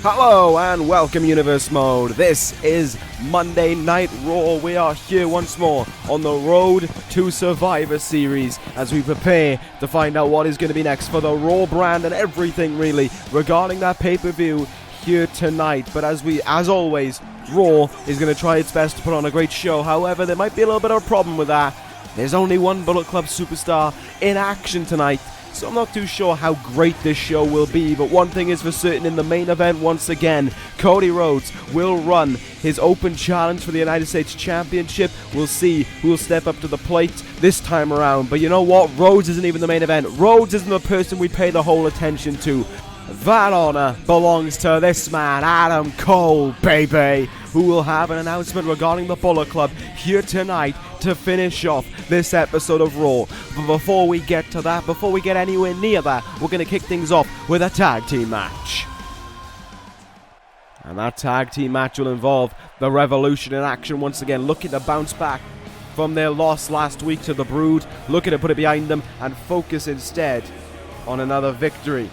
Hello and welcome Universe Mode. This is Monday Night Raw. We are here once more on the road to Survivor Series as we prepare to find out what is going to be next for the Raw brand and everything really regarding that pay-per-view here tonight. But as always, Raw is going to try its best to put on a great show. However, there might be a little bit of a problem with that. There's only one Bullet Club superstar in action tonight, so I'm not too sure how great this show will be, but one thing is for certain, in the main event once again, Cody Rhodes will run his open challenge for the United States Championship. We'll see who will step up to the plate this time around, but you know what? Rhodes isn't even the main event. Rhodes isn't the person we pay the whole attention to. That honor belongs to this man, Adam Cole, baby, who will have an announcement regarding the Bullet Club here tonight to finish off this episode of Raw. But before we get to that, before we get anywhere near that, we're going to kick things off with a tag team match. And that tag team match will involve the Revolution in action once again, looking to bounce back from their loss last week to the Brood, looking to put it behind them and focus instead on another victory.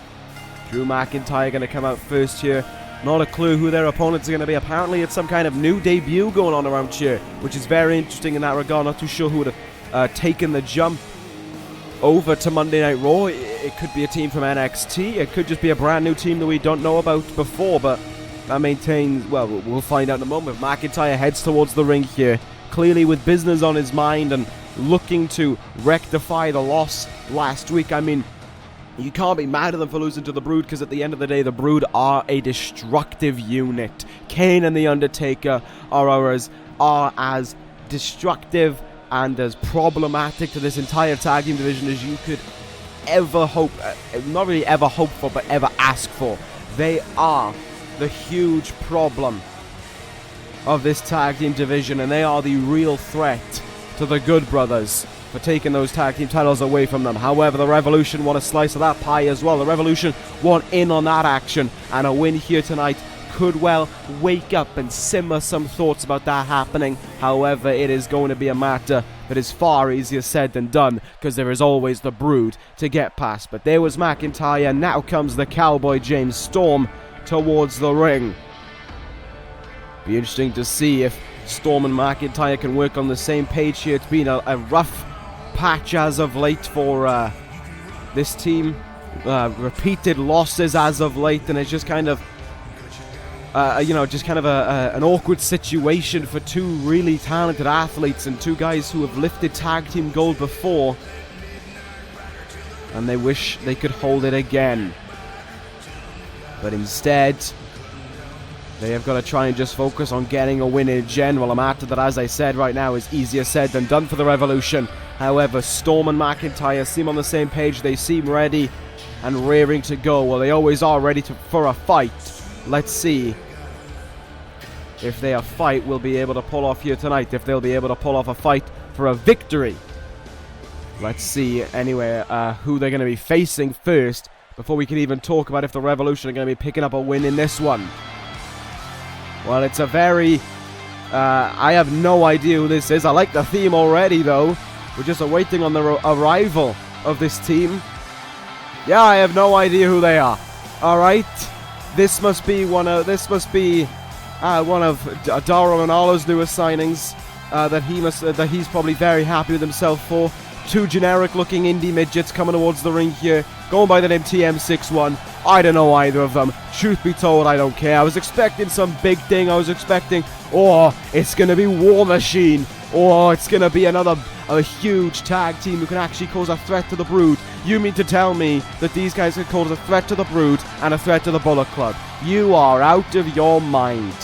Drew McIntyre going to come out first here. Not a clue who their opponents are going to be. Apparently it's some kind of new debut going on around here, which is very interesting in that regard. Not too sure who would have taken the jump over to Monday Night Raw. It could be a team from NXT. It could just be a brand new team that we don't know about before, but that maintains, well, we'll find out in a moment. McIntyre heads towards the ring here, clearly with business on his mind and looking to rectify the loss last week. I mean, you can't be mad at them for losing to the Brood, because at the end of the day, the Brood are a destructive unit. Kane and The Undertaker are as destructive and as problematic to this entire tag team division as you could ever hope, not really ever hope for, but ever ask for. They are the huge problem of this tag team division, and they are the real threat to the Good Brothers for taking those tag team titles away from them. However, the Revolution want a slice of that pie as well. The Revolution want in on that action, and a win here tonight could well wake up and simmer some thoughts about that happening. However, it is going to be a matter that is far easier said than done, because there is always the Brood to get past. But there was McIntyre, now comes the Cowboy James Storm towards the ring. Be interesting to see if Storm and McIntyre can work on the same page here. It's been a rough patch as of late for this team. Repeated losses as of late, and it's just kind of an awkward situation for two really talented athletes and two guys who have lifted tag team gold before, and they wish they could hold it again, but instead they have got to try and just focus on getting a win in general. A matter that, as I said, right now is easier said than done for the Revolution. However, Storm and McIntyre seem on the same page. They seem ready and rearing to go. Well, they always are ready for a fight. Let's see if their fight will be able to pull off here tonight. If they'll be able to pull off a fight for a victory. Let's see anyway who they're going to be facing first before we can even talk about if the Revolution are going to be picking up a win in this one. Well, it's a very... I have no idea who this is. I like the theme already, though. We're just awaiting on the arrival of this team. Yeah, I have no idea who they are. All right, this must be one of Daryl Ranallo's newest signings that he's probably very happy with himself for. Two generic-looking indie midgets coming towards the ring here, going by the name TM61. I don't know either of them. Truth be told, I don't care. I was expecting some big thing. I was expecting, it's going to be War Machine. It's going to be a huge tag team who can actually cause a threat to the Brood. You mean to tell me that these guys can cause a threat to the Brood and a threat to the Bullet Club? You are out of your mind.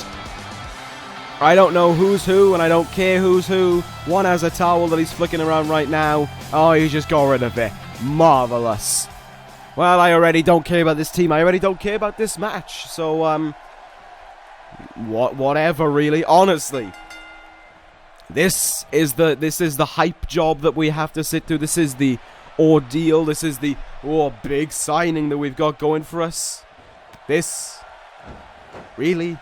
I don't know who's who, and I don't care who's who. One has a towel that he's flicking around right now. Oh, he just got rid of it. Marvelous. Well, I already don't care about this team. I already don't care about this match. So, whatever, really. Honestly, this is the hype job that we have to sit through. This is the ordeal. This is the big signing that we've got going for us. This, really?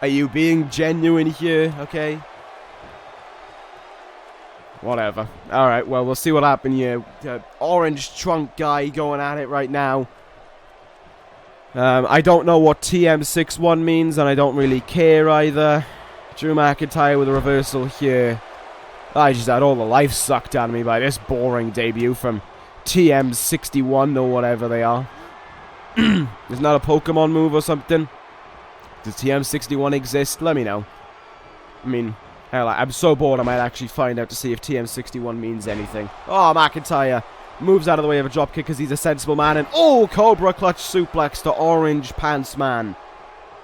Are you being genuine here? Okay. Whatever. Alright, well, we'll see what happens here. Orange trunk guy going at it right now. I don't know what TM61 means, and I don't really care either. Drew McIntyre with a reversal here. I just had all the life sucked out of me by this boring debut from TM61 or whatever they are. Isn't that a Pokemon move or something? Does TM61 exist? Let me know. I mean, hell, I'm so bored I might actually find out to see if TM61 means anything. Oh, McIntyre moves out of the way of a dropkick because he's a sensible man. And oh, Cobra clutch suplex to Orange Pants Man.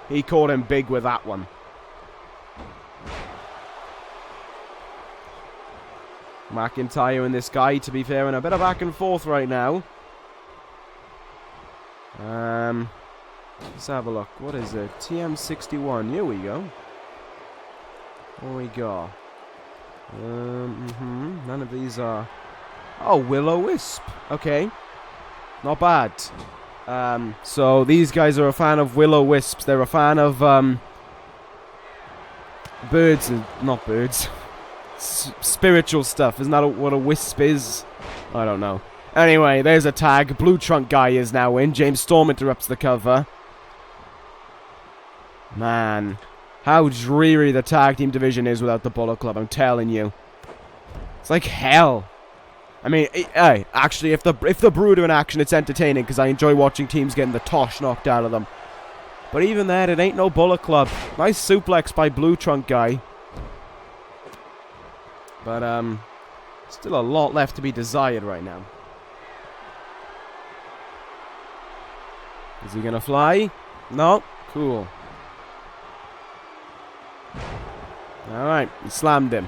He caught him big with that one. McIntyre and this guy, to be fair, in a bit of back and forth right now. Let's have a look. What is it? TM61. Here we go. What we got? None of these are... Oh, Will-O-Wisp. Okay. Not bad. So these guys are a fan of Will-O-Wisps. They're a fan of, birds and... Not birds. Spiritual stuff. Isn't that what a wisp is? I don't know. Anyway, there's a tag. Blue Trunk guy is now in. James Storm interrupts the cover. Man, how dreary the tag team division is without the Bullet Club, I'm telling you. It's like hell. I mean, hey, actually, if the Brood are in action, it's entertaining because I enjoy watching teams getting the tosh knocked out of them. But even then, it ain't no Bullet Club. Nice suplex by Blue Trunk guy. But, still a lot left to be desired right now. Is he gonna fly? No? Cool. Alright, he slammed him.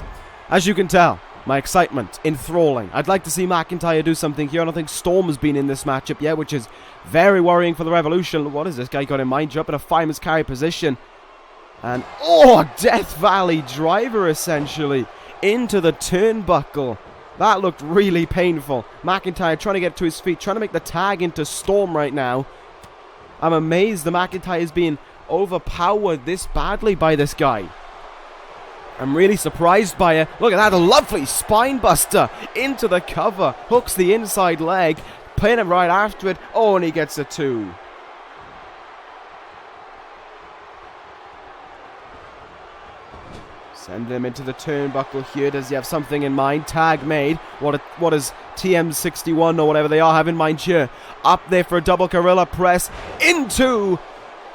As you can tell, my excitement, enthralling. I'd like to see McIntyre do something here. I don't think Storm has been in this matchup yet, which is very worrying for the Revolution. What is this guy got in mind? Up in a fireman's carry position. And, oh, Death Valley driver, essentially. Into the turnbuckle. That looked really painful. McIntyre trying to get to his feet, trying to make the tag into Storm right now. I'm amazed the McIntyre is being overpowered this badly by this guy. I'm really surprised by it. Look at that, a lovely spine buster into the cover. Hooks the inside leg, pin him right after it. Oh, and he gets a 2. Send him into the turnbuckle here. Does he have something in mind? Tag made. What does TM61 or whatever they are have in mind here? Up there for a double gorilla press into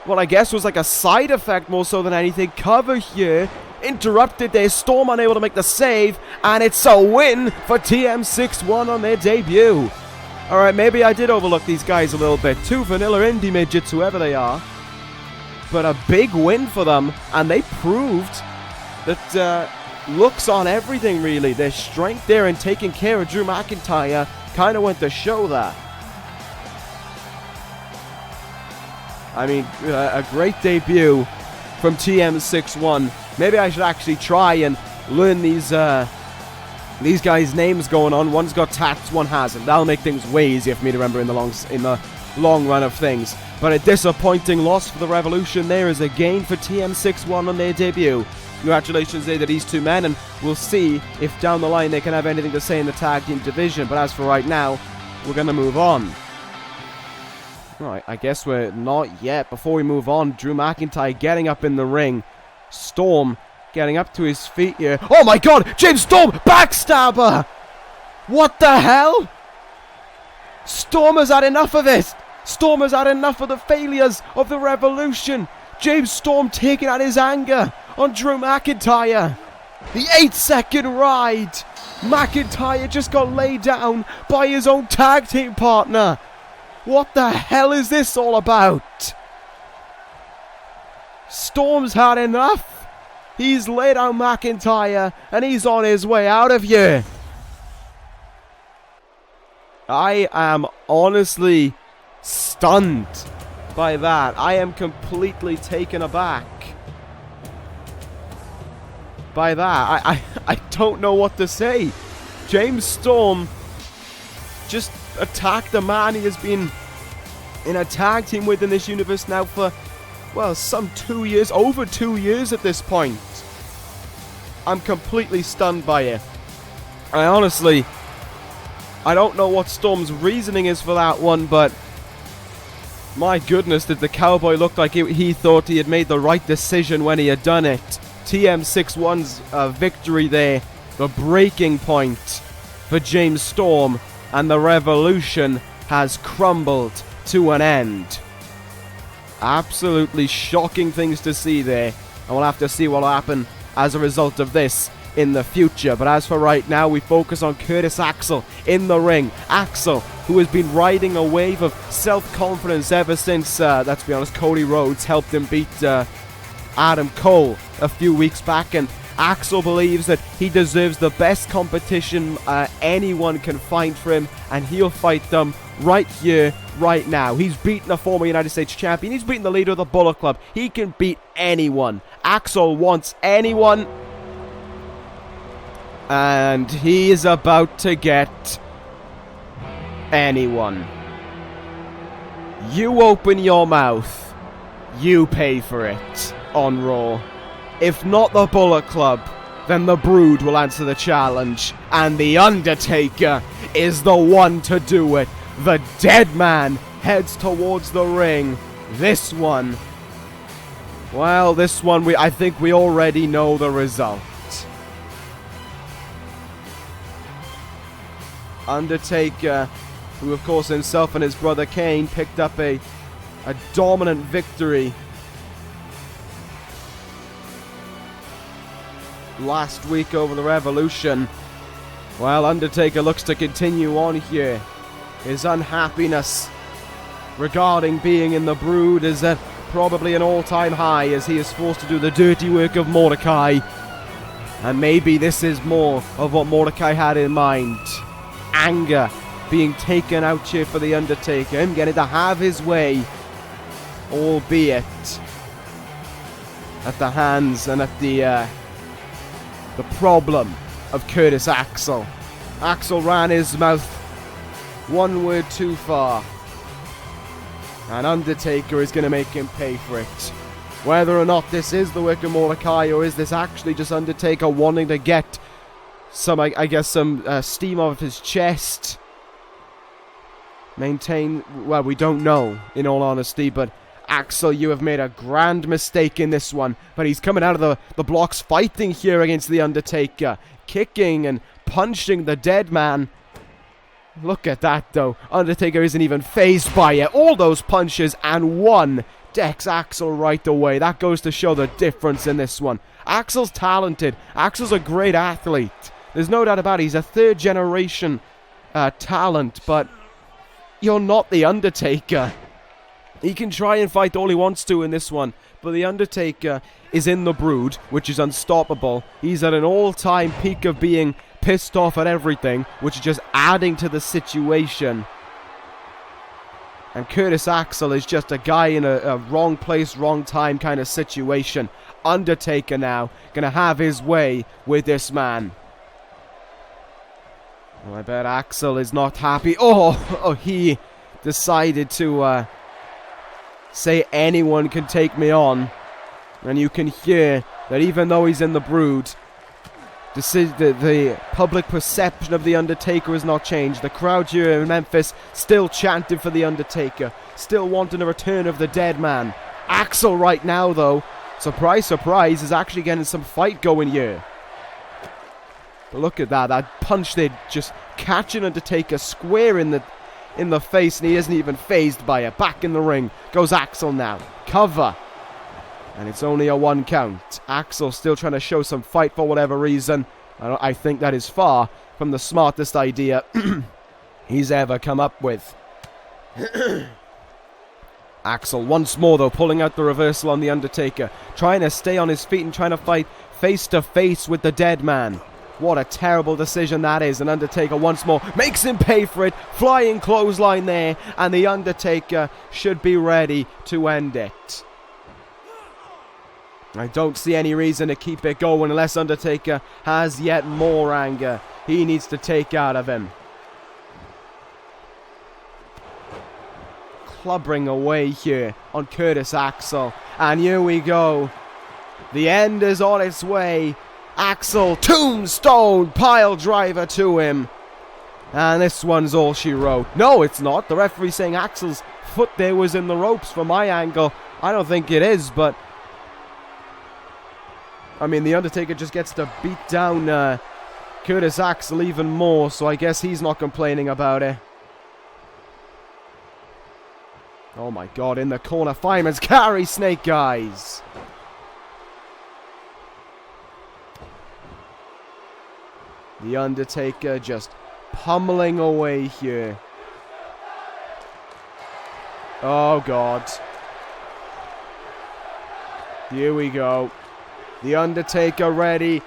what I guess was like a side effect more so than anything. Cover here. Interrupted there. Storm unable to make the save. And it's a win for TM61 on their debut. Alright, maybe I did overlook these guys a little bit. 2 vanilla indie midgets, whoever they are. But a big win for them. And they proved that looks on everything, really. Their strength there in taking care of Drew McIntyre kind of went to show that. I mean, a great debut from TM61. Maybe I should actually try and learn these guys' names going on. One's got tats, one hasn't. That'll make things way easier for me to remember in the long run of things. But a disappointing loss for the Revolution there is a gain for TM61 on their debut. Congratulations there to these two men, and we'll see if down the line they can have anything to say in the tag team division. But as for right now, we're going to move on. Right, I guess we're not yet. Before we move on, Drew McIntyre getting up in the ring. Storm getting up to his feet here. Oh my god! James Storm! Backstabber! What the hell? Storm has had enough of it! Storm has had enough of the failures of the Revolution! James Storm taking out his anger on Drew McIntyre. The 8-second ride. McIntyre just got laid down by his own tag team partner. What the hell is this all about? Storm's had enough. He's laid out McIntyre and he's on his way out of here. I am honestly stunned by that. I am completely taken aback by that. I don't know what to say. James Storm just attacked a man he has been in a tag team with in this universe now for, well, some 2 years, over 2 years at this point. I'm completely stunned by it. I don't know what Storm's reasoning is for that one, but My goodness, did the Cowboy look like he thought he had made the right decision when he had done it. TM61's victory there, the breaking point for James Storm, and the revolution has crumbled to an end. Absolutely shocking things to see there, and we'll have to see what will happen as a result of this in the future. But as for right now, we focus on Curtis Axel in the ring. Axel, who has been riding a wave of self-confidence ever since, let's be honest, Cody Rhodes helped him beat Adam Cole a few weeks back, and Axel believes that he deserves the best competition anyone can find for him, and he'll fight them right here, right now. He's beaten a former United States champion. He's beaten the leader of the Bullet Club. He can beat anyone. Axel wants anyone, and he is about to get anyone. You open your mouth, you pay for it on Raw. If not the Bullet Club, then the Brood will answer the challenge, and The Undertaker is the one to do it. The dead man heads towards the ring. This one, well, I think we already know the result. Undertaker, who of course himself and his brother Kane picked up a dominant victory last week over the Revolution. Well, Undertaker looks to continue on here. His unhappiness regarding being in the Brood is at probably an all-time high, as he is forced to do the dirty work of Mordecai. And maybe this is more of what Mordecai had in mind. Anger being taken out here for The Undertaker. Him getting to have his way, albeit at the hands and at the problem of Curtis Axel. Axel ran his mouth one word too far, and Undertaker is going to make him pay for it. Whether or not this is the work of Mordecai, or is this actually just Undertaker wanting to get some, I guess, some steam off his chest, well, we don't know, in all honesty. But Axel, you have made a grand mistake in this one. But he's coming out of the blocks fighting here against The Undertaker, kicking and punching the dead man. Look at that, though. Undertaker isn't even phased by it. All those punches, and one decks Axel right away. That goes to show the difference in this one. Axel's talented. Axel's a great athlete. There's no doubt about it. He's a third-generation talent, but you're not The Undertaker. He can try and fight all he wants to in this one, but The Undertaker is in the Brood, which is unstoppable. He's at an all-time peak of being pissed off at everything, which is just adding to the situation. And Curtis Axel is just a guy in a wrong place, wrong time kind of situation. Undertaker now gonna have his way with this man. Well, I bet Axel is not happy. Oh, he decided to say anyone can take me on. And you can hear that even though he's in the Brood, the public perception of The Undertaker has not changed. The crowd here in Memphis still chanting for The Undertaker, still wanting a return of the dead man. Axel right now, though, surprise, surprise, is actually getting some fight going here. But look at that punch there, just catching Undertaker square in the face, and he isn't even phased by it. Back in the ring goes Axel now. Cover. And it's only a 1 count. Axel still trying to show some fight for whatever reason. I think that is far from the smartest idea he's ever come up with. Axel once more, though, pulling out the reversal on The Undertaker. Trying to stay on his feet and trying to fight face to face with the dead man. What a terrible decision that is. And Undertaker once more makes him pay for it. Flying clothesline there. And The Undertaker should be ready to end it. I don't see any reason to keep it going unless Undertaker has yet more anger he needs to take out of him. Clubbering away here on Curtis Axel. And here we go. The end is on its way. Axel, tombstone pile driver to him. And this one's all she wrote. No, it's not. The referee's saying Axel's foot there was in the ropes from my angle. I don't think it is, but I mean, The Undertaker just gets to beat down Curtis Axel even more, so I guess he's not complaining about it. Oh my god, in the corner, Fireman's carry, Snake Eyes. The Undertaker just pummeling away here. Oh god. Here we go. The Undertaker ready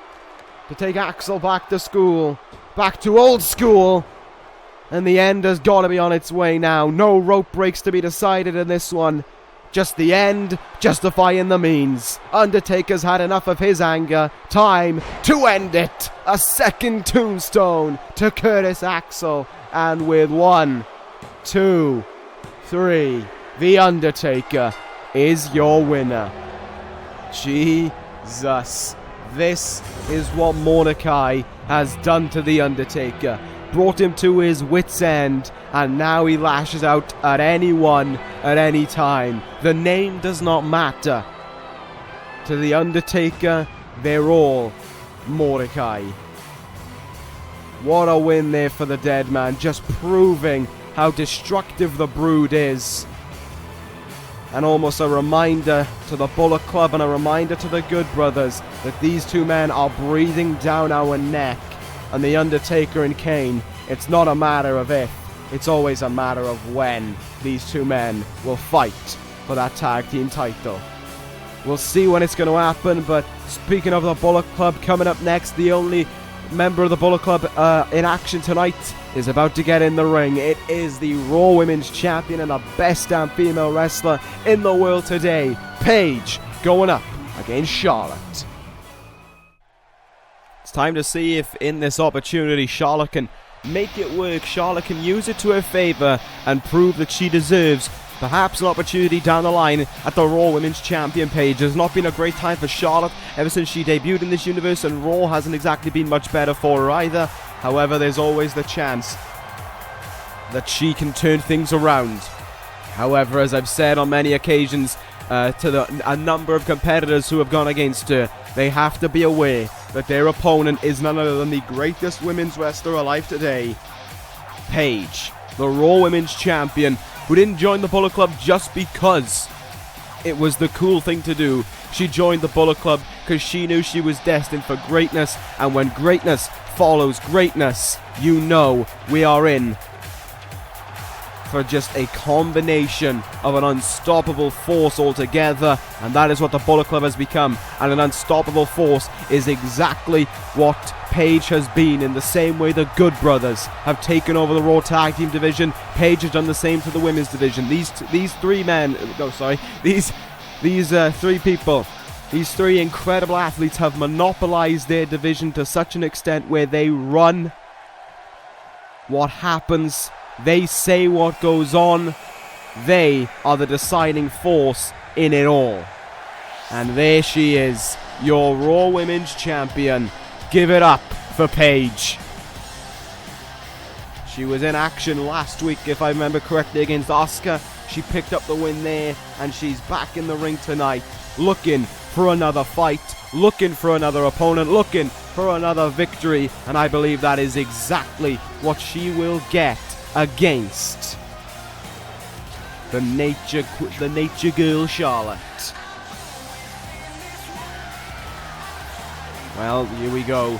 to take Axel back to school. Back to old school. And the end has got to be on its way now. No rope breaks to be decided in this one. Just the end, justifying the means. Undertaker's had enough of his anger. Time to end it. A second tombstone to Curtis Axel. And with 1, 2, 3, The Undertaker is your winner. Jesus. This is what Mordecai has done to The Undertaker. Brought him to his wit's end, and now he lashes out at anyone at any time. The name does not matter. To The Undertaker, they're all Mordecai. What a win there for the dead man, just proving how destructive the Brood is. And almost a reminder to the Bullet Club and a reminder to the Good Brothers that these two men are breathing down our neck. And The Undertaker and Kane, it's not a matter of if, it's always a matter of when these two men will fight for that tag team title. We'll see when it's going to happen, but speaking of the Bullet Club, coming up next, the only member of the Bullet Club in action tonight is about to get in the ring. It is the Raw Women's Champion and the best damn female wrestler in the world today, Paige, going up against Charlotte. It's time to see if in this opportunity Charlotte can make it work. Charlotte can use it to her favor and prove that she deserves perhaps an opportunity down the line at the Raw Women's Champion. Paige has not been a great time for Charlotte ever since she debuted in this universe, and Raw hasn't exactly been much better for her either. However, there's always the chance that she can turn things around. However, as I've said on many occasions to a number of competitors who have gone against her, they have to be aware that their opponent is none other than the greatest women's wrestler alive today, Paige, the Raw Women's Champion, who didn't join the Bullet Club just because it was the cool thing to do. She joined the Bullet Club because she knew she was destined for greatness, and when greatness follows greatness, you know we are in for just a combination of an unstoppable force altogether, and that is what the Bullet Club has become. And an unstoppable force is exactly what Paige has been, in the same way the Good Brothers have taken over the Raw Tag Team division. Paige has done the same to the Women's division. These three people, these three incredible athletes have monopolized their division to such an extent where they run what happens. They say what goes on. They are the deciding force in it all. And there she is, your Raw Women's Champion. Give it up for Paige. She was in action last week, if I remember correctly, against Asuka. She picked up the win there, and she's back in the ring tonight, looking for another fight, looking for another opponent, looking for another victory. And I believe that is exactly what she will get against the nature girl Charlotte. Well, here we go.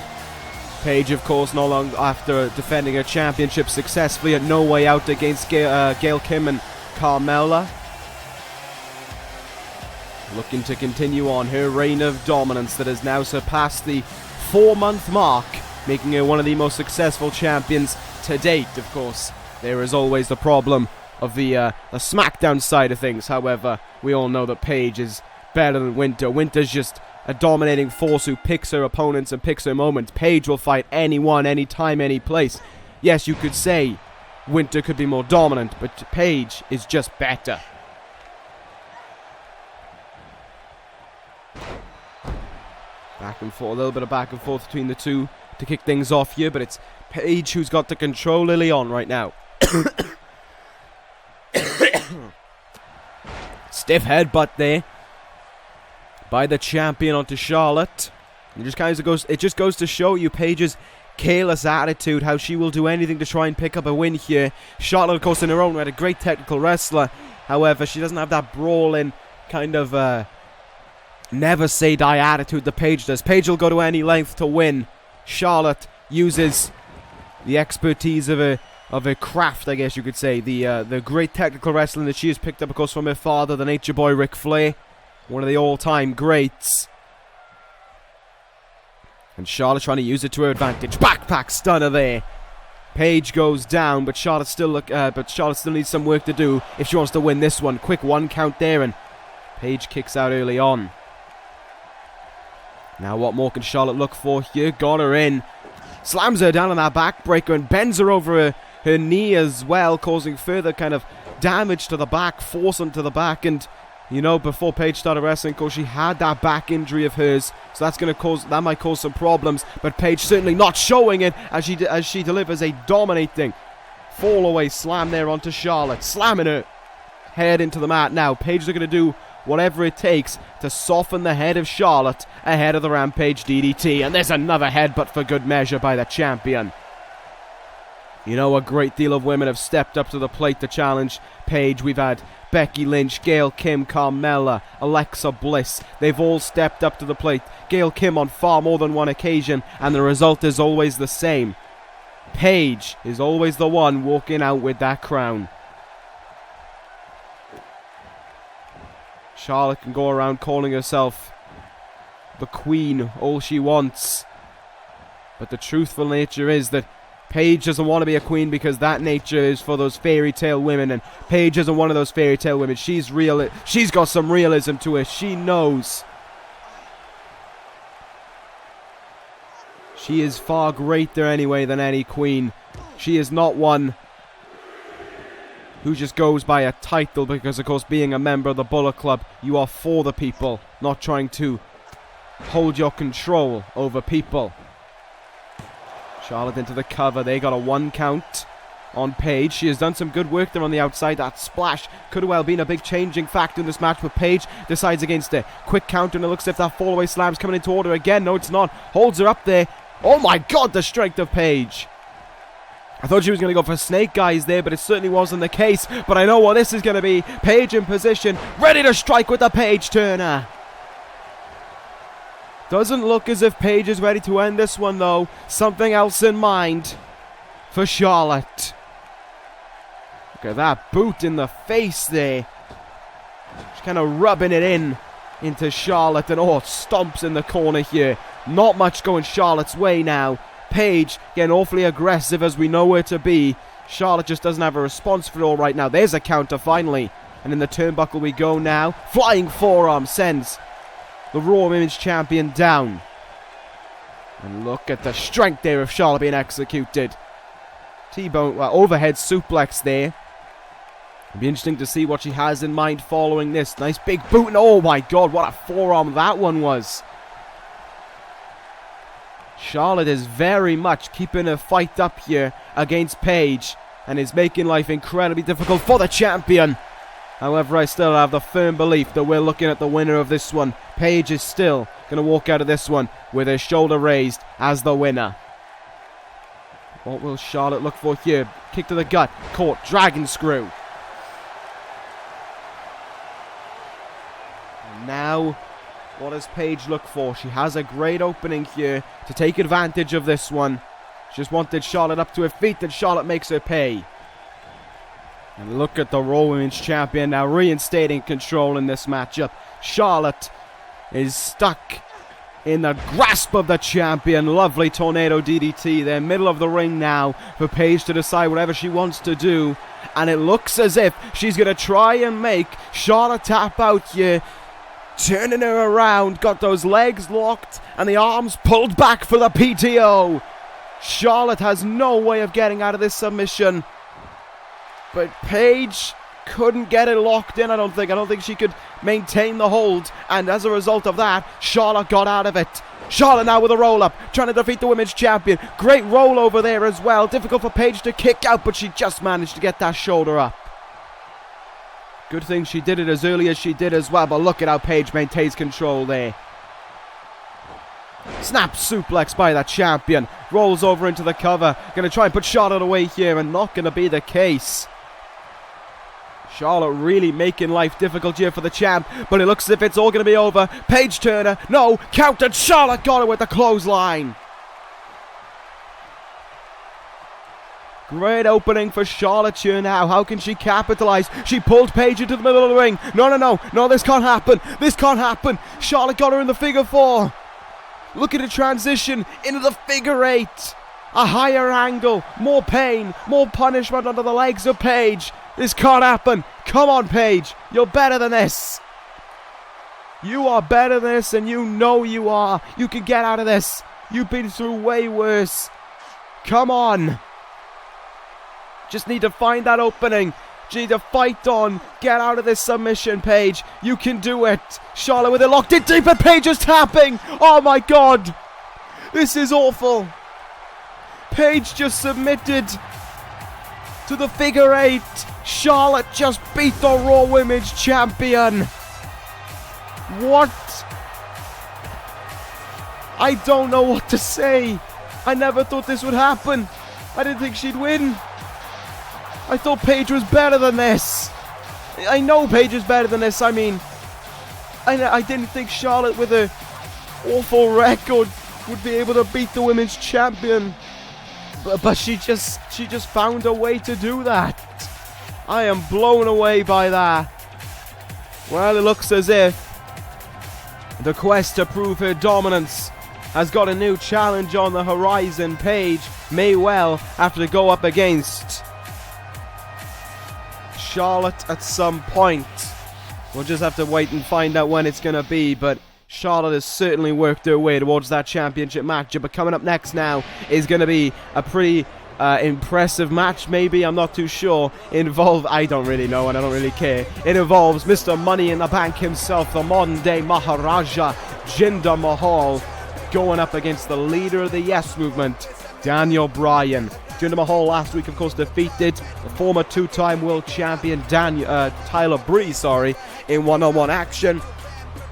Paige, of course, no longer after defending her championship successfully at No Way Out against Gail Kim and Carmella. Looking to continue on her reign of dominance that has now surpassed the 4-month mark, making her one of the most successful champions to date. Of course, there is always the problem of the SmackDown side of things. However, we all know that Paige is better than Winter. Winter's just a dominating force who picks her opponents and picks her moments. Paige will fight anyone, anytime, any place. Yes, you could say Winter could be more dominant, but Paige is just better. Back and forth, a little bit of back and forth between the two to kick things off here, but it's Paige who's got the control early on right now. Stiff headbutt there by the champion onto Charlotte. It just goes to show you Paige's careless attitude, how she will do anything to try and pick up a win here. Charlotte, of course, in her own right, a great technical wrestler. However, she doesn't have that brawling kind of never say die attitude that Paige does. Paige will go to any length to win. Charlotte uses the expertise of her craft, I guess you could say. The great technical wrestling that she has picked up, of course, from her father, the Nature Boy Ric Flair, one of the all-time greats. And Charlotte trying to use it to her advantage. Backpack stunner there. Paige goes down, but Charlotte still needs some work to do if she wants to win this one. Quick 1 count there, and Paige kicks out early on. Now what more can Charlotte look for here? Got her in. Slams her down on that backbreaker and bends her over her knee as well, causing further kind of damage to the back, force onto the back. And you know, before Paige started wrestling, of course, she had that back injury of hers, so that might cause some problems. But Paige certainly not showing it as she delivers a dominating fall away slam there onto Charlotte, slamming her head into the mat. Now Paige is going to do whatever it takes to soften the head of Charlotte ahead of the Rampage DDT. And there's another headbutt for good measure by the champion. You know, a great deal of women have stepped up to the plate to challenge Paige. We've had Becky Lynch, Gail Kim, Carmella, Alexa Bliss. They've all stepped up to the plate. Gail Kim on far more than one occasion, and the result is always the same. Paige is always the one walking out with that crown. Charlotte can go around calling herself the queen all she wants. But the truthful nature is that Paige doesn't want to be a queen, because that nature is for those fairy tale women, and Paige isn't one of those fairy tale women. She's real. She's got some realism to her. She knows. She is far greater anyway than any queen. She is not one who just goes by a title, because of course, being a member of the Bullet Club, you are for the people, not trying to hold your control over people. Charlotte into the cover. They got a 1 count on Paige. She has done some good work there on the outside. That splash could have well been a big changing factor in this match, but Paige decides against it. Quick counter, and it looks as if that fall away slam's coming into order again. No, it's not. Holds her up there. Oh my god, the strength of Paige. I thought she was going to go for snake eyes there, but it certainly wasn't the case. But I know what this is going to be. Paige in position, ready to strike with the Paige turner. Doesn't look as if Paige is ready to end this one, though. Something else in mind for Charlotte. Look at that boot in the face there. She's kind of rubbing it into Charlotte, and stomps in the corner here. Not much going Charlotte's way now. Paige getting awfully aggressive, as we know her to be. Charlotte just doesn't have a response for it all right now. There's a counter finally. And in the turnbuckle we go now. Flying forearm sends the Raw Women's Champion down. And look at the strength there of Charlotte being executed. T-bone, overhead suplex there. It'll be interesting to see what she has in mind following this. Nice big boot, and oh my god, what a forearm that one was. Charlotte is very much keeping her fight up here against Paige, and is making life incredibly difficult for the champion. However, I still have the firm belief that we're looking at the winner of this one. Paige is still going to walk out of this one with her shoulder raised as the winner. What will Charlotte look for here? Kick to the gut. Caught. Dragon screw. And now, what does Paige look for? She has a great opening here to take advantage of this one. She just wanted Charlotte up to her feet, and Charlotte makes her pay. And look at the Raw Women's Champion now reinstating control in this matchup. Charlotte is stuck in the grasp of the champion. Lovely tornado DDT there, middle of the ring now for Paige to decide whatever she wants to do. And it looks as if she's going to try and make Charlotte tap out here. Turning her around, got those legs locked and the arms pulled back for the PTO. Charlotte has no way of getting out of this submission. But Paige couldn't get it locked in, I don't think she could maintain the hold. And as a result of that, Charlotte got out of it. Charlotte now with a roll-up, trying to defeat the Women's Champion. Great roll over there as well. Difficult for Paige to kick out, but she just managed to get that shoulder up. Good thing she did it as early as she did as well, but look at how Paige maintains control there. Snap suplex by the champion. Rolls over into the cover. Going to try and put Charlotte away here, and not going to be the case. Charlotte really making life difficult here for the champ, but it looks as if it's all going to be over. Paige Turner, no, countered. Charlotte got it with the clothesline. Great opening for Charlotte here now. How can she capitalize? She pulled Paige into the middle of the ring. No, this can't happen. This can't happen. Charlotte got her in the figure 4. Look at the transition into the figure 8. A higher angle, more pain, more punishment under the legs of Paige. This can't happen. Come on, Paige. You're better than this. You are better than this, and you know you are. You can get out of this. You've been through way worse. Come on. Just need to find that opening. You need to fight on. Get out of this submission, Paige. You can do it. Charlotte with it locked in deep, and Paige is tapping. Oh my God. This is awful. Paige just submitted to the figure 8. Charlotte just beat the Raw Women's Champion. What? I don't know what to say. I never thought this would happen. I didn't think she'd win. I thought Paige was better than this. I know Paige is better than this. I mean, I didn't think Charlotte with an awful record would be able to beat the Women's Champion. But she just found a way to do that. I am blown away by that. Well, it looks as if the quest to prove her dominance has got a new challenge on the horizon. Paige may well have to go up against Charlotte at some point. We'll just have to wait and find out when it's going to be, but Charlotte has certainly worked her way towards that championship match. But coming up next now is going to be a pretty impressive match, maybe. I'm not too sure. I don't really know, and I don't really care. It involves Mr. Money in the Bank himself, the modern day Maharaja, Jinder Mahal, going up against the leader of the Yes Movement, Daniel Bryan. Jinder Mahal last week, of course, defeated the former two-time world champion Tyler Breeze, in one-on-one action.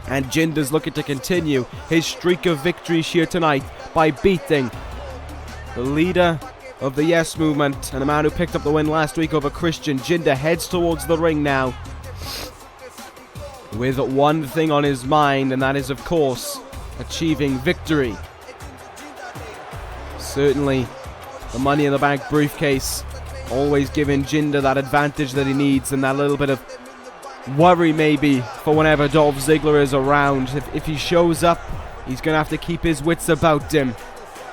And Jinder's looking to continue his streak of victories here tonight by beating the leader of the Yes Movement and the man who picked up the win last week over Christian. Jinder heads towards the ring now with one thing on his mind, and that is, of course, achieving victory. Certainly, the Money in the Bank briefcase always giving Jinder that advantage that he needs, and that little bit of worry maybe for whenever Dolph Ziggler is around. If he shows up, he's going to have to keep his wits about him,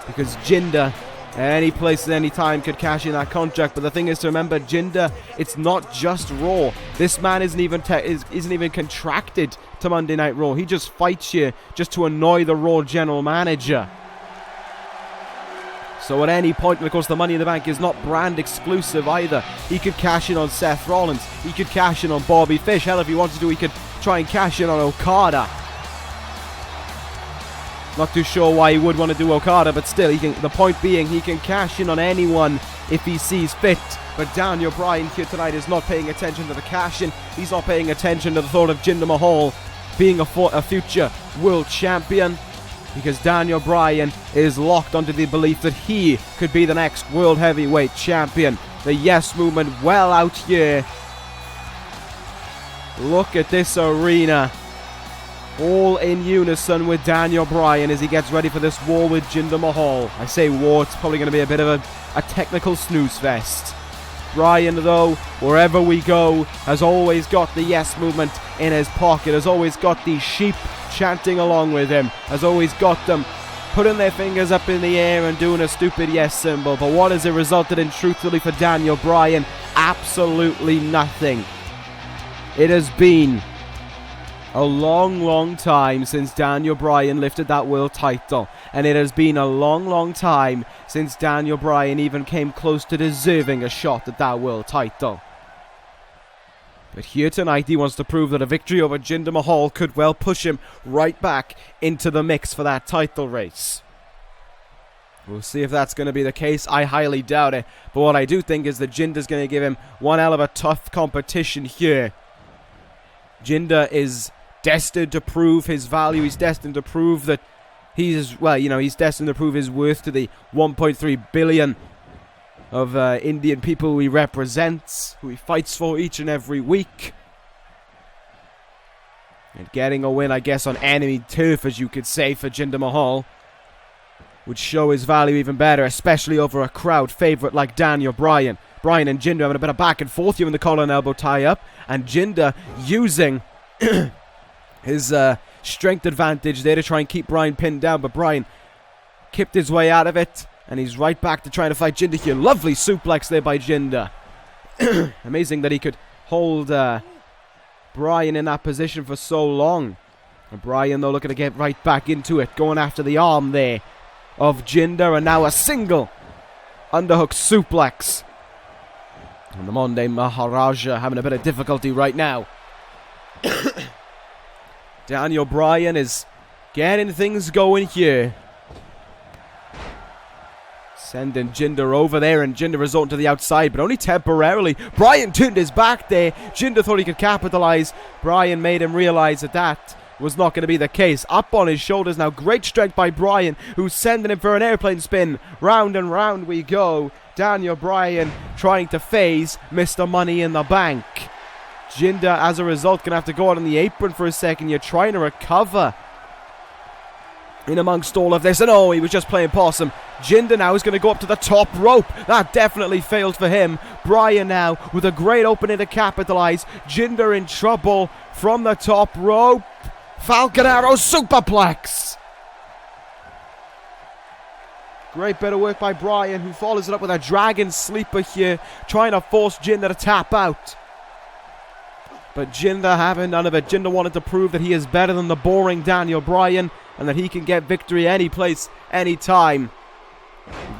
because Jinder at any place at any time could cash in that contract. But the thing is to remember, Jinder, it's not just Raw. This man isn't even contracted to Monday Night Raw. He just fights here just to annoy the Raw general manager. So at any point, and of course the Money in the Bank is not brand exclusive either. He could cash in on Seth Rollins. He could cash in on Bobby Fish. Hell, if he wanted to, he could try and cash in on Okada. Not too sure why he would want to do Okada, but still, the point being, he can cash in on anyone if he sees fit. But Daniel Bryan here tonight is not paying attention to the cash-in. He's not paying attention to the thought of Jinder Mahal being a future world champion, because Daniel Bryan is locked onto the belief that he could be the next world heavyweight champion. The Yes Movement well out here. Look at this arena. All in unison with Daniel Bryan as he gets ready for this war with Jinder Mahal. I say war, it's probably going to be a bit of a technical snooze fest. Bryan, though, wherever we go, has always got the Yes Movement in his pocket, has always got these sheep chanting along with him, has always got them putting their fingers up in the air and doing a stupid yes symbol. But what has it resulted in, truthfully, for Daniel Bryan? Absolutely nothing. It has been a long time since Daniel Bryan lifted that world title, and it has been a long time since Daniel Bryan even came close to deserving a shot at that world title. But here tonight, he wants to prove that a victory over Jinder Mahal could well push him right back into the mix for that title race. We'll see if that's going to be the case. I highly doubt it. But what I do think is that Jinder's going to give him one hell of a tough competition here Jinder is destined to prove his value. He's destined to prove that he's destined to prove his worth to the 1.3 billion of Indian people who he represents, who he fights for each and every week. And getting a win, I guess, on enemy turf, as you could say, for Jinder Mahal would show his value even better, especially over a crowd favourite like Daniel Bryan. Bryan and Jinder having a bit of back and forth here in the collar and elbow tie-up, and Jinder using his strength advantage there to try and keep Bryan pinned down, but Bryan kicked his way out of it, and he's right back to trying to fight Jinder here. Lovely suplex there by Jinder. Amazing that he could hold Bryan in that position for so long. And Bryan, though, looking to get right back into it, going after the arm there of Jinder, and now a single underhook suplex. And the Monday Maharaja having a bit of difficulty right now. Daniel Bryan is getting things going here. Sending Jinder over there, and Jinder resorting to the outside, but only temporarily. Bryan turned his back there. Jinder thought he could capitalize. Bryan made him realize that was not going to be the case. Up on his shoulders now. Great strength by Bryan, who's sending him for an airplane spin. Round and round we go. Daniel Bryan trying to phase Mr. Money in the Bank. Jinder, as a result, going to have to go out on the apron for a second. You're trying to recover in amongst all of this. And oh, he was just playing possum. Jinder now is going to go up to the top rope. That definitely failed for him. Bryan now with a great opening to capitalize. Jinder in trouble from the top rope. Falcon Arrow superplex. Great bit of work by Bryan, who follows it up with a dragon sleeper here, trying to force Jinder to tap out. But Jinder having none of it. Jinder wanted to prove that he is better than the boring Daniel Bryan, and that he can get victory any place, any time.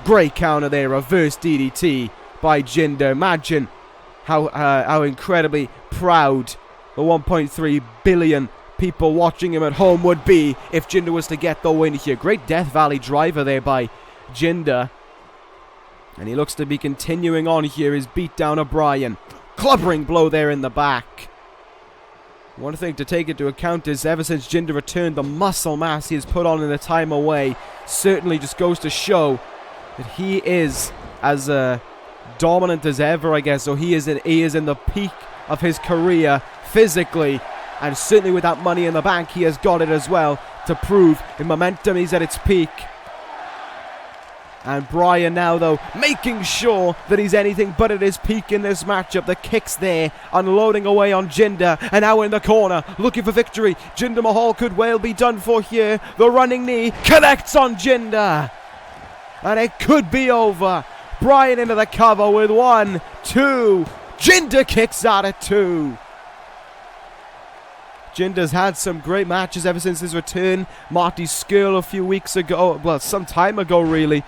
Great counter there, reverse DDT by Jinder. Imagine how incredibly proud the 1.3 billion people watching him at home would be if Jinder was to get the win here. Great Death Valley driver there by Jinder. And he looks to be continuing on here his beatdown of Bryan. Clubbering blow there in the back. One thing to take into account is ever since Jinder returned, the muscle mass he has put on in the time away certainly just goes to show that he is as dominant as ever, I guess. So he is in the peak of his career physically, and certainly with that Money in the Bank, he has got it as well to prove in momentum he's at its peak. And Bryan now, though, making sure that he's anything but at his peak in this matchup. The kicks there, unloading away on Jinder, and now in the corner, looking for victory. Jinder Mahal could well be done for here. The running knee connects on Jinder, and it could be over. Bryan into the cover with 1, 2. Jinder kicks out at 2. Jinder's had some great matches ever since his return. Marty Skrull a few weeks ago, well, some time ago really,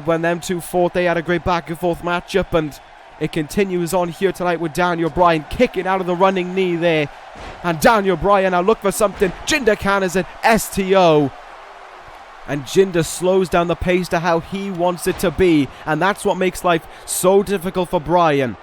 when them two fought. They had a great back and forth matchup, and it continues on here tonight with Daniel Bryan kicking out of the running knee there. And Daniel Bryan now look for something. Jinder counters it, STO. And Jinder slows down the pace to how he wants it to be, and that's what makes life so difficult for Bryan.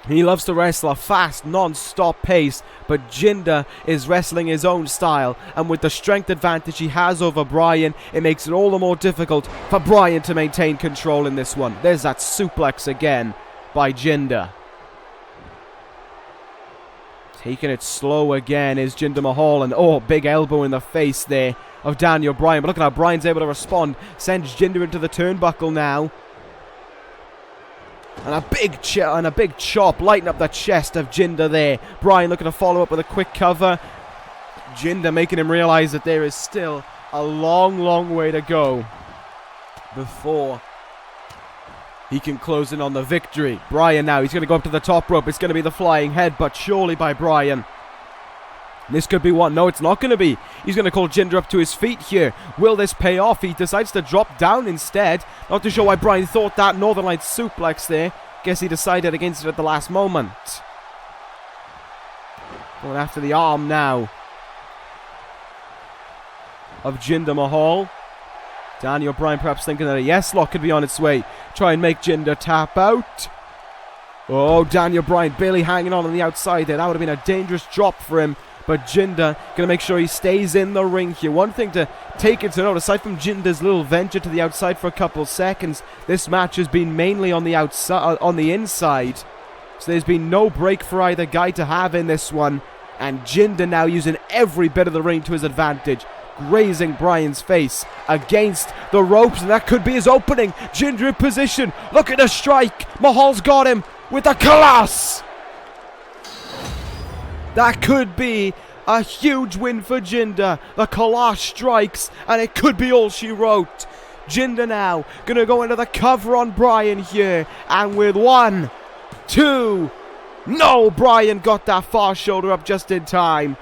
He loves to wrestle a fast, non-stop pace, but Jinder is wrestling his own style, and with the strength advantage he has over Bryan, it makes it all the more difficult for Bryan to maintain control in this one. There's that suplex again by Jinder. Taking it slow again is Jinder Mahal, and oh, big elbow in the face there of Daniel Bryan. But look at how Bryan's able to respond. Sends Jinder into the turnbuckle now. And a big chop lighting up the chest of Jinder there. Bryan looking to follow up with a quick cover. Jinder making him realize that there is still a long, long way to go before he can close in on the victory. Bryan now, he's going to go up to the top rope. It's going to be the flying headbutt, surely by Bryan. This could be one. No, it's not going to be. He's going to call Jinder up to his feet here. Will this pay off? He decides to drop down instead. Not too sure why Bryan thought that Northern Light suplex there. Guess he decided against it at the last moment. Going after the arm now of Jinder Mahal. Daniel Bryan perhaps thinking that a yes lock could be on its way. Try and make Jinder tap out. Oh, Daniel Bryan barely hanging on the outside there. That would have been a dangerous drop for him. But Jinder going to make sure he stays in the ring here. One thing to take into note, aside from Jinder's little venture to the outside for a couple seconds, this match has been mainly on the outside, on the inside. So there's been no break for either guy to have in this one. And Jinder now using every bit of the ring to his advantage, grazing Bryan's face against the ropes, and that could be his opening. Jinder in position. Look at the strike. Mahal's got him with the Colossus. That could be a huge win for Jinder. The Colossus strikes, and it could be all she wrote. Jinder now going to go into the cover on Bryan here. And with 1, 2... No, Bryan got that far shoulder up just in time.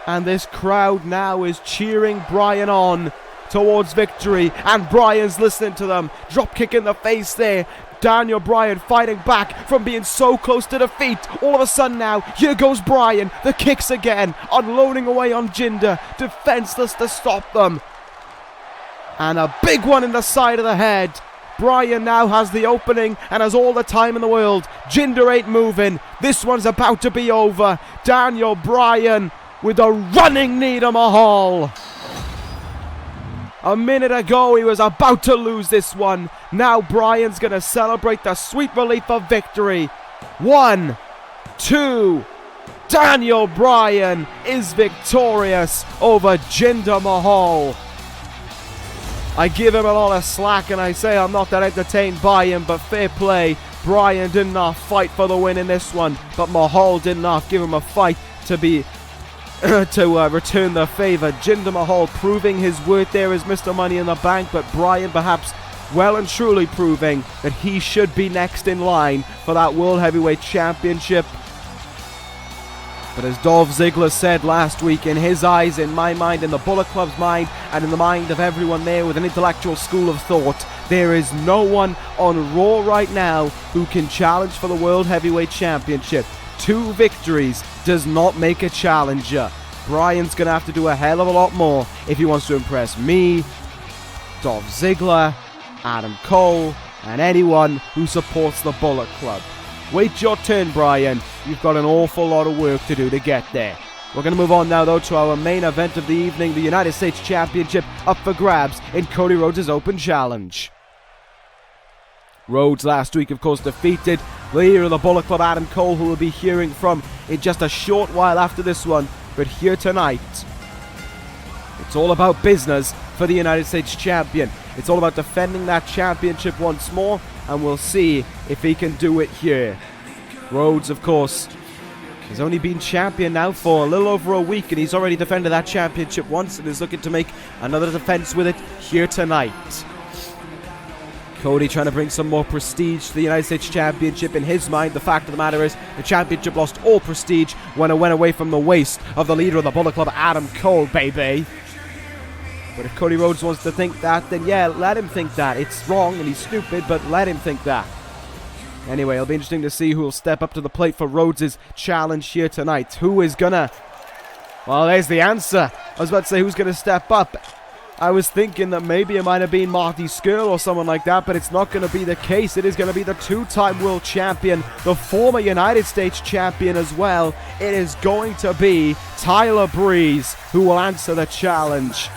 And this crowd now is cheering Bryan on towards victory. And Bryan's listening to them. Drop kick in the face there. Daniel Bryan fighting back from being so close to defeat. All of a sudden now, here goes Bryan. The kicks again, unloading away on Jinder, defenseless to stop them. And a big one in the side of the head. Bryan now has the opening and has all the time in the world. Jinder ain't moving. This one's about to be over. Daniel Bryan with a running knee to Mahal. A minute ago, he was about to lose this one. Now Bryan's going to celebrate the sweet relief of victory. 1, 2. Daniel Bryan is victorious over Jinder Mahal. I give him a lot of slack and I say I'm not that entertained by him, but fair play. Bryan did not fight for the win in this one, but Mahal did not give him a fight to be to return the favor. Jinder Mahal proving his worth there as Mr. Money in the Bank, but Bryan perhaps well and truly proving that he should be next in line for that World Heavyweight Championship. But as Dolph Ziggler said last week, in his eyes, in my mind, in the Bullet Club's mind, and in the mind of everyone there with an intellectual school of thought, there is no one on Raw right now who can challenge for the World Heavyweight Championship. 2 victories does not make a challenger. Bryan's going to have to do a hell of a lot more if he wants to impress me, Dolph Ziggler, Adam Cole, and anyone who supports the Bullet Club. Wait your turn, Bryan. You've got an awful lot of work to do to get there. We're going to move on now, though, to our main event of the evening, the United States Championship up for grabs in Cody Rhodes' Open Challenge. Rhodes last week, of course, defeated the leader of the Bullet Club, Adam Cole, who we'll be hearing from in just a short while after this one. But here tonight, it's all about business for the United States Champion. It's all about defending that championship once more, and we'll see if he can do it here. Rhodes, of course, has only been champion now for a little over a week, and he's already defended that championship once and is looking to make another defense with it here tonight. Cody trying to bring some more prestige to the United States Championship. In his mind, the fact of the matter is the championship lost all prestige when it went away from the waist of the leader of the Bullet Club, Adam Cole, baby. But if Cody Rhodes wants to think that, then yeah, let him think that. It's wrong and he's stupid, but let him think that. Anyway, it'll be interesting to see who will step up to the plate for Rhodes' challenge here tonight. Who is gonna... Well, there's the answer. I was about to say who's gonna step up. I was thinking that maybe it might have been Marty Scurll or someone like that, but it's not going to be the case. It is going to be the 2-time world champion, the former United States champion as well. It is going to be Tyler Breeze who will answer the challenge.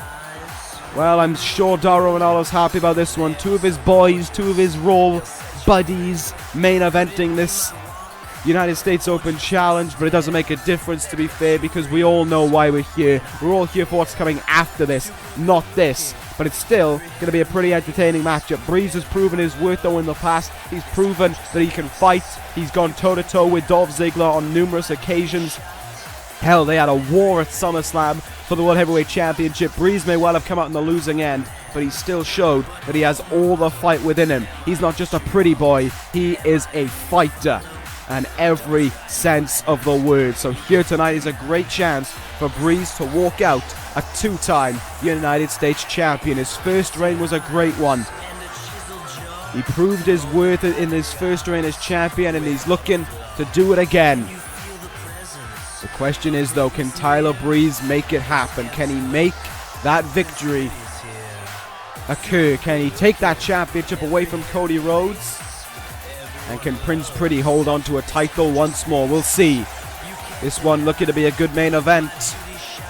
Well, I'm sure Daro Ronaldo's happy about this one. 2 of his boys, 2 of his Raw buddies main eventing this United States Open Challenge, but it doesn't make a difference, to be fair, because we all know why we're here. We're all here for what's coming after this, not this. But it's still going to be a pretty entertaining matchup. Breeze has proven his worth, though, in the past. He's proven that he can fight. He's gone toe-to-toe with Dolph Ziggler on numerous occasions. Hell, they had a war at SummerSlam for the World Heavyweight Championship. Breeze may well have come out on the losing end, but he still showed that he has all the fight within him. He's not just a pretty boy, he is a fighter. And every sense of the word. So here tonight is a great chance for Breeze to walk out a 2-time United States champion. His first reign was a great one. He proved his worth in his first reign as champion, and he's looking to do it again. The question is, though, can Tyler Breeze make it happen? Can he make that victory occur? Can he take that championship away from Cody Rhodes? And can Prince Pretty hold on to a title once more? We'll see. This one looking to be a good main event.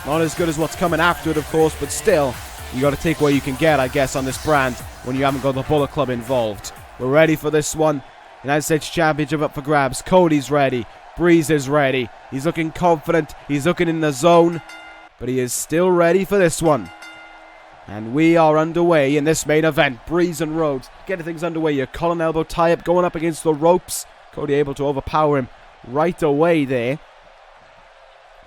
Not as good as what's coming after it, of course, but still, you got to take what you can get, I guess, on this brand when you haven't got the Bullet Club involved. We're ready for this one. United States Championship up for grabs. Cody's ready. Breeze is ready. He's looking confident. He's looking in the zone. But he is still ready for this one. And we are underway in this main event. Breeze and Rhodes getting things underway. Your collar elbow tie-up going up against the ropes. Cody able to overpower him right away there.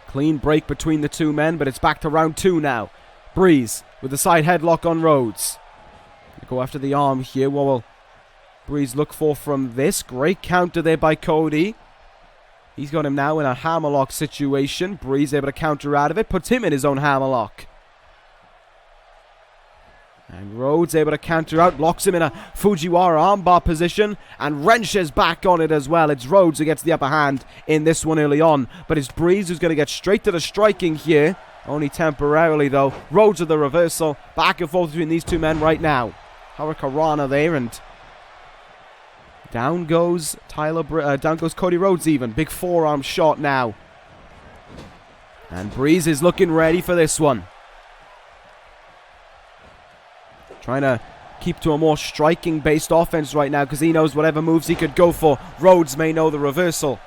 Clean break between the two men, but it's back to round 2 now. Breeze with the side headlock on Rhodes. Go after the arm here. What will Breeze look for from this? Great counter there by Cody. He's got him now in a hammerlock situation. Breeze able to counter out of it. Puts him in his own hammerlock. And Rhodes able to counter out. Locks him in a Fujiwara armbar position. And wrenches back on it as well. It's Rhodes who gets the upper hand in this one early on. But it's Breeze who's going to get straight to the striking here. Only temporarily though. Rhodes with the reversal. Back and forth between these two men right now. Hurricanrana there, and down goes Cody Rhodes even. Big forearm shot now. And Breeze is looking ready for this one. Trying to keep to a more striking-based offense right now because he knows whatever moves he could go for, Rhodes may know the reversal.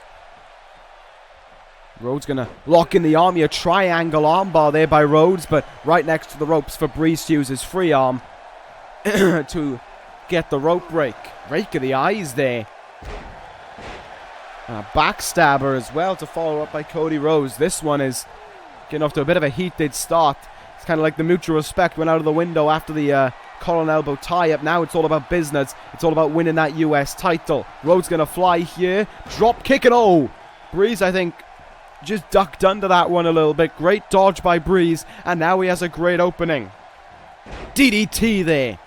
Rhodes going to lock in the arm. A triangle armbar there by Rhodes, but right next to the ropes for Breeze to use his free arm to get the rope break. Rake of the eyes there. And a backstabber as well to follow up by Cody Rhodes. This one is getting off to a bit of a heated start. It's kind of like the mutual respect went out of the window after the collar and elbow tie-up. Now it's all about business. It's all about winning that US title. Rhodes going to fly here. Drop kick and oh! Breeze, I think, just ducked under that one a little bit. Great dodge by Breeze. And now he has a great opening. DDT there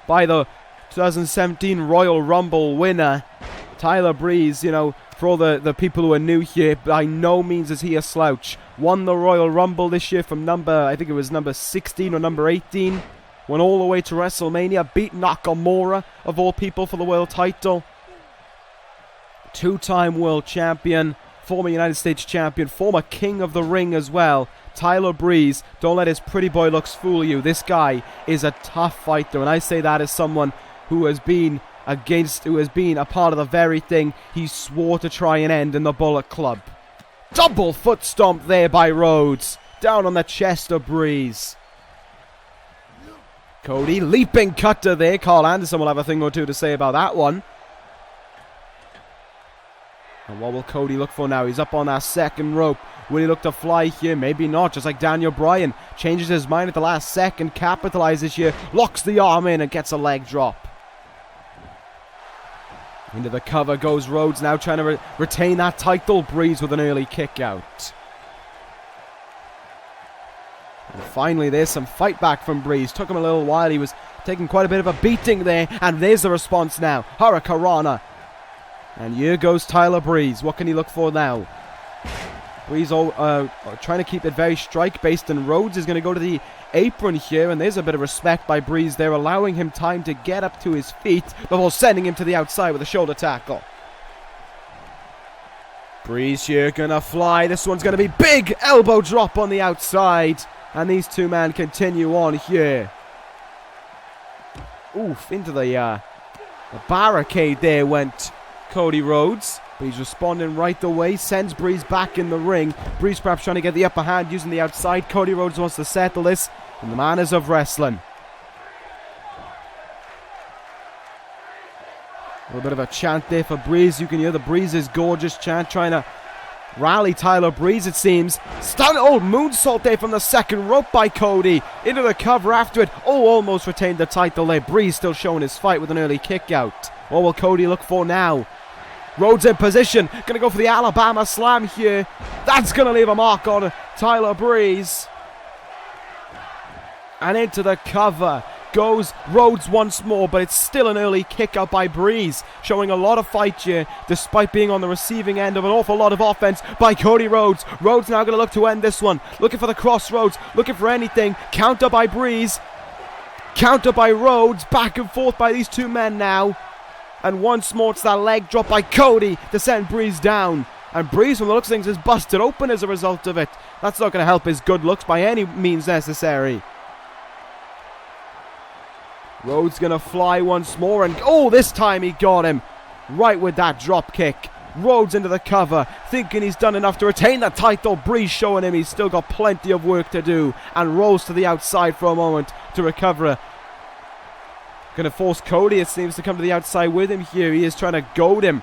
by the 2017 Royal Rumble winner, Tyler Breeze. You know, for all the people who are new here, by no means is he a slouch. Won the Royal Rumble this year from I think it was number 16 or number 18. Went all the way to WrestleMania. Beat Nakamura, of all people, for the world title. 2-time world champion. Former United States champion. Former king of the ring as well. Tyler Breeze. Don't let his pretty boy looks fool you. This guy is a tough fighter. And I say that as someone who has been a part of the very thing he swore to try and end in the Bullet Club. Double foot stomp there by Rhodes. Down on the chest of Breeze. Cody leaping cutter there. Carl Anderson will have a thing or two to say about that one. And what will Cody look for now? He's up on that second rope. Will he look to fly here? Maybe not. Just like Daniel Bryan. Changes his mind at the last second. Capitalizes here. Locks the arm in and gets a leg drop. Into the cover goes Rhodes, now trying to retain that title. Breeze with an early kick out. And finally, there's some fight back from Breeze. Took him a little while. He was taking quite a bit of a beating there. And there's the response now. Hurricanrana. And here goes Tyler Breeze. What can he look for now? Breeze trying to keep it very strike-based. And Rhodes is going to go to the apron here, and there's a bit of respect by Breeze there, allowing him time to get up to his feet before sending him to the outside with a shoulder tackle. Breeze here gonna fly. This one's gonna be big elbow drop on the outside, and these two men continue on here. Oof, into the barricade there went Cody Rhodes. But he's responding right away, sends Breeze back in the ring. Breeze perhaps trying to get the upper hand using the outside. Cody Rhodes wants to settle this in the manners of wrestling. A little bit of a chant there for Breeze. You can hear the Breeze is gorgeous chant trying to rally Tyler Breeze, it seems. Stun, moonsault there from the second rope by Cody. Into the cover after it. Almost retained the title there. Breeze still showing his fight with an early kick out. What will Cody look for now? Rhodes in position. Going to go for the Alabama slam here. That's going to leave a mark on Tyler Breeze. And into the cover goes Rhodes once more, but it's still an early kick out by Breeze, showing a lot of fight here, despite being on the receiving end of an awful lot of offense by Cody Rhodes. Rhodes now going to look to end this one, looking for the crossroads, looking for anything. Counter by Breeze, counter by Rhodes, back and forth by these two men now. And once more it's that leg drop by Cody to send Breeze down. And Breeze, from the looks of things, is busted open as a result of it. That's not going to help his good looks by any means necessary. Rhodes going to fly once more, and oh, this time he got him. Right with that drop kick. Rhodes into the cover, thinking he's done enough to retain the title. Breeze showing him he's still got plenty of work to do, and rolls to the outside for a moment to recover. Going to force Cody, it seems, to come to the outside with him here. He is trying to goad him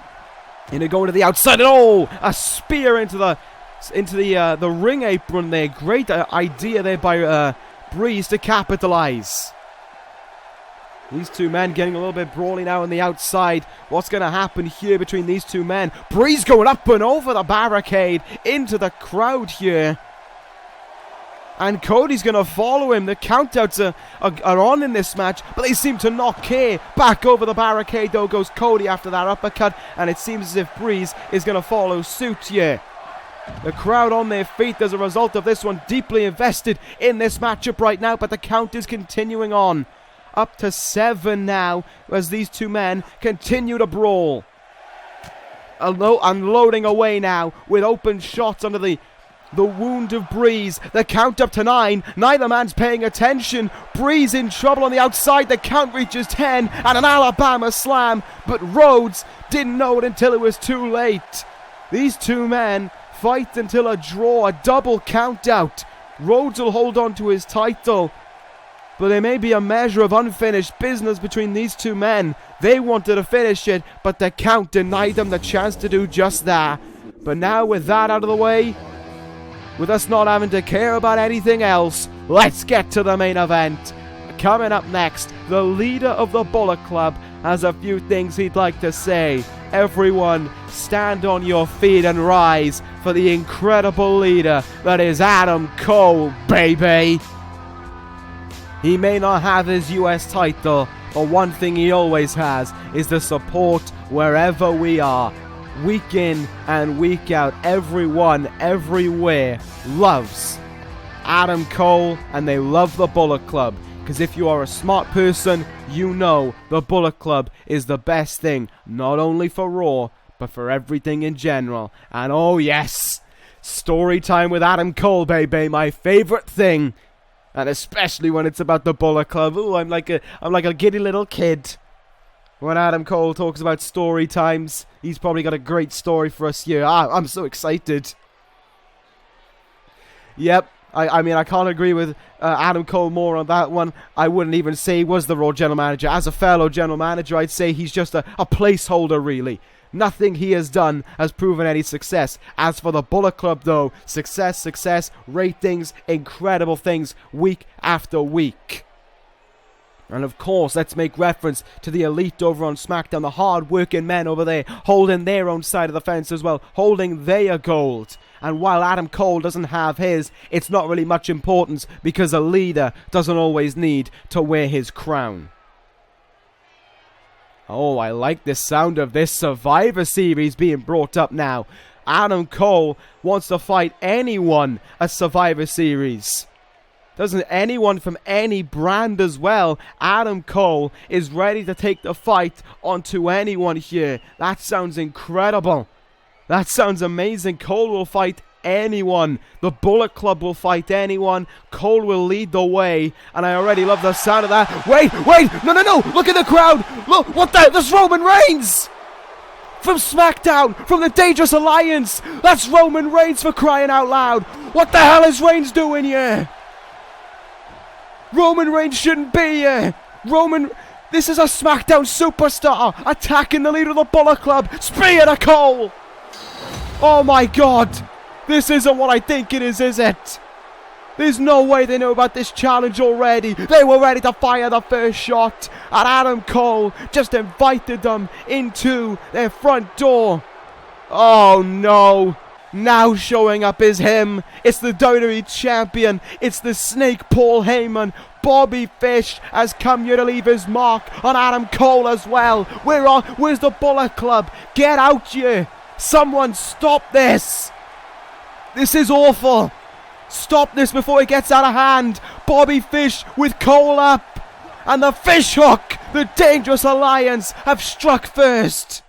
into going to the outside, and oh, a spear into the ring apron there. Great idea there by Breeze to capitalize. These two men getting a little bit brawly now on the outside. What's going to happen here between these two men? Breeze going up and over the barricade into the crowd here. And Cody's going to follow him. The countouts are on in this match, but they seem to not care. Back over the barricade, though, goes Cody after that uppercut, and it seems as if Breeze is going to follow suit here. The crowd on their feet as a result of this one, deeply invested in this matchup right now, but the count is continuing on. Up to 7 now as these two men continue to brawl. Unloading away now with open shots under the wound of Breeze. The count up to 9. Neither man's paying attention. Breeze in trouble on the outside. The count reaches 10 and an Alabama slam. But Rhodes didn't know it until it was too late. These two men fight until a draw, a double count out. Rhodes will hold on to his title. But there may be a measure of unfinished business between these two men. They wanted to finish it, but the count denied them the chance to do just that. But now with that out of the way, with us not having to care about anything else, let's get to the main event. Coming up next, the leader of the Bullet Club has a few things he'd like to say. Everyone, stand on your feet and rise for the incredible leader that is Adam Cole, baby. He may not have his US title, but one thing he always has is the support wherever we are. Week in and week out, everyone, everywhere loves Adam Cole, and they love the Bullet Club. Because if you are a smart person, you know the Bullet Club is the best thing, not only for Raw, but for everything in general. And oh yes, story time with Adam Cole, baby, my favorite thing. And especially when it's about the Bullet Club. Ooh, I'm like a giddy little kid. When Adam Cole talks about story times, he's probably got a great story for us here. I'm so excited. Yep, I mean, I can't agree with Adam Cole more on that one. I wouldn't even say he was the Raw general manager. As a fellow general manager, I'd say he's just a placeholder, really. Nothing he has done has proven any success. As for the Bullet Club, though, success, ratings, incredible things week after week. And of course, let's make reference to the elite over on SmackDown, the hard-working men over there, holding their own side of the fence as well, holding their gold. And while Adam Cole doesn't have his, it's not really much importance, because a leader doesn't always need to wear his crown. Oh, I like the sound of this Survivor Series being brought up now. Adam Cole wants to fight anyone at Survivor Series. Doesn't anyone from any brand as well. Adam Cole is ready to take the fight onto anyone here. That sounds incredible. That sounds amazing. Cole will fight anyone. The Bullet Club will fight anyone. Cole will lead the way, and I already love the sound of that. Wait, no, look at the crowd. Look, what the, that's Roman Reigns from SmackDown, from the Dangerous Alliance. That's Roman Reigns, for crying out loud. What the hell is Reigns doing here? Roman Reigns shouldn't be here. This is a SmackDown superstar attacking the leader of the Bullet Club. Spear to Cole. Oh my god. This isn't what I think it is it? There's no way they know about this challenge already. They were ready to fire the first shot, and Adam Cole just invited them into their front door. Oh no. Now showing up is him. It's the WWE Champion. It's the Snake Paul Heyman. Bobby Fish has come here to leave his mark on Adam Cole as well. Where's the Bullet Club? Get out here. Someone stop this. This is awful. Stop this before it gets out of hand. Bobby Fish with Cole up. And the fish hook! The Dangerous Alliance have struck first!